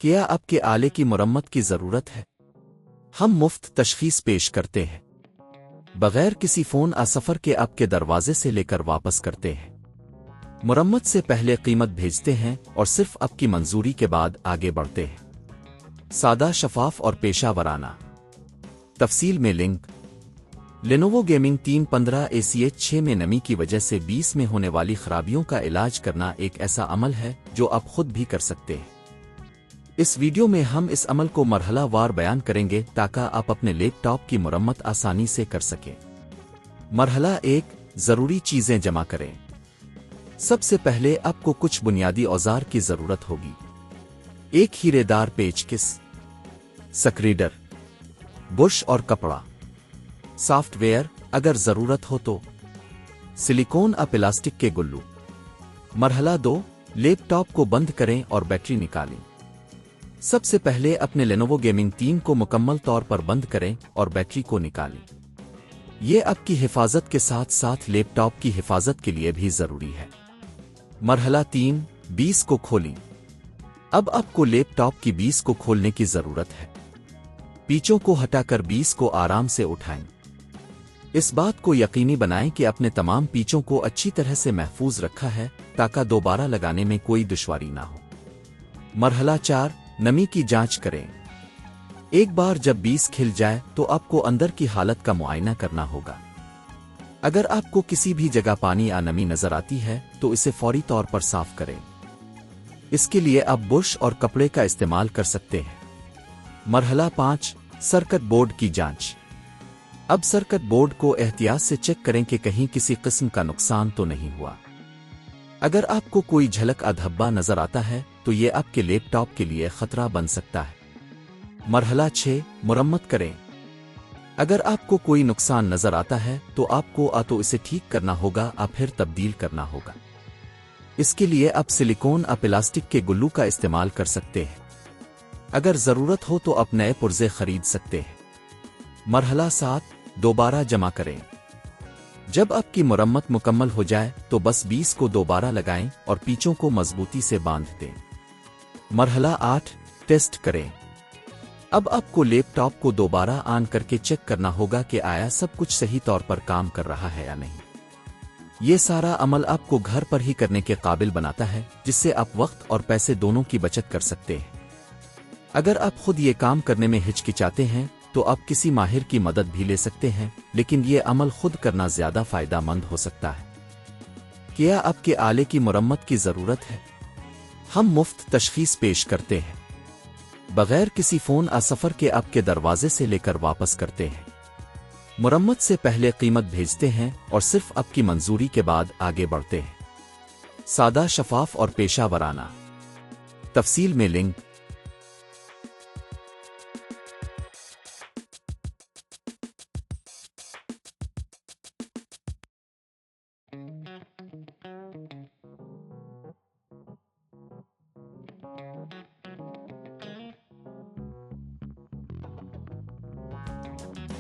کیا آپ کے آلے کی مرمت کی ضرورت ہے؟ ہم مفت تشخیص پیش کرتے ہیں، بغیر کسی فون سفر کے آپ کے دروازے سے لے کر واپس کرتے ہیں۔ مرمت سے پہلے قیمت بھیجتے ہیں اور صرف آپ کی منظوری کے بعد آگے بڑھتے ہیں۔ سادہ، شفاف اور پیشہ ورانہ۔ تفصیل میں لنک۔ لینوو گیمنگ 315 میں نمی کی وجہ سے 20 میں ہونے والی خرابیوں کا علاج کرنا ایک ایسا عمل ہے جو آپ خود بھی کر سکتے ہیں۔ اس ویڈیو میں ہم اس عمل کو مرحلہ وار بیان کریں گے تاکہ آپ اپنے لیپ ٹاپ کی مرمت آسانی سے کر سکیں۔ مرحلہ 1، ضروری چیزیں جمع کریں۔ سب سے پہلے آپ کو کچھ بنیادی اوزار کی ضرورت ہوگی۔ ایک ہیرے دار پیچ کس، سکریڈر، برش اور کپڑا، سافٹ ویئر اگر ضرورت ہو تو، سلیکون پلاسٹک کے گلو۔ مرحلہ 2، لیپ ٹاپ کو بند کریں اور بیٹری نکالیں۔ سب سے پہلے اپنے لینوو گیمنگ 3 کو مکمل طور پر بند کریں اور بیٹری کو نکالیں۔ یہ آپ کی حفاظت کے ساتھ ساتھ لیپ ٹاپ کی حفاظت کے لیے بھی ضروری ہے۔ مرحلہ 3، 20 کو کھولیں۔ اب آپ کو لیپ ٹاپ کی 20 کو کھولنے کی ضرورت ہے۔ پیچوں کو ہٹا کر 20 کو آرام سے اٹھائیں۔ اس بات کو یقینی بنائیں کہ اپنے تمام پیچوں کو اچھی طرح سے محفوظ رکھا ہے تاکہ دوبارہ لگانے میں کوئی دشواری نہ ہو۔ مرحلہ 4، نمی کی جانچ کریں۔ ایک بار جب 20 کھل جائے تو آپ کو اندر کی حالت کا معائنہ کرنا ہوگا۔ اگر آپ کو کسی بھی جگہ پانی یا نمی نظر آتی ہے تو اسے فوری طور پر صاف کریں۔ اس کے لیے آپ برش اور کپڑے کا استعمال کر سکتے ہیں۔ مرحلہ 5، سرکٹ بورڈ کی جانچ۔ اب سرکٹ بورڈ کو احتیاط سے چیک کریں کہ کہیں کسی قسم کا نقصان تو نہیں ہوا۔ اگر آپ کو کوئی جھلک دھبا نظر آتا ہے تو یہ آپ کے لیپ ٹاپ کے لیے خطرہ بن سکتا ہے۔ مرحلہ 6، مرمت کریں۔ اگر آپ کو کوئی نقصان نظر آتا ہے تو آپ کو تو اسے ٹھیک کرنا ہوگا پھر تبدیل کرنا ہوگا۔ اس کے لیے آپ سلیکون پلاسٹک کے گلو کا استعمال کر سکتے ہیں۔ اگر ضرورت ہو تو آپ نئے پرزے خرید سکتے ہیں۔ مرحلہ 7، دوبارہ جمع کریں۔ جب آپ کی مرمت مکمل ہو جائے تو بس 20 کو دوبارہ لگائیں اور پیچوں کو مضبوطی سے باندھ دیں۔ مرحلہ 8، ٹیسٹ کریں۔ اب آپ کو لیپ ٹاپ کو دوبارہ آن کر کے چیک کرنا ہوگا کہ آیا سب کچھ صحیح طور پر کام کر رہا ہے یا نہیں۔ یہ سارا عمل آپ کو گھر پر ہی کرنے کے قابل بناتا ہے جس سے آپ وقت اور پیسے دونوں کی بچت کر سکتے ہیں۔ اگر آپ خود یہ کام کرنے میں ہچکچاتے ہیں تو آپ کسی ماہر کی مدد بھی لے سکتے ہیں، لیکن یہ عمل خود کرنا زیادہ فائدہ مند ہو سکتا ہے۔ کیا آپ کے آلے کی مرمت کی ضرورت ہے؟ ہم مفت تشخیص پیش کرتے ہیں، بغیر کسی فون سفر کے آپ کے دروازے سے لے کر واپس کرتے ہیں۔ مرمت سے پہلے قیمت بھیجتے ہیں اور صرف آپ کی منظوری کے بعد آگے بڑھتے ہیں۔ سادہ، شفاف اور پیشہ ورانہ۔ تفصیل میں لنک۔ Thank you.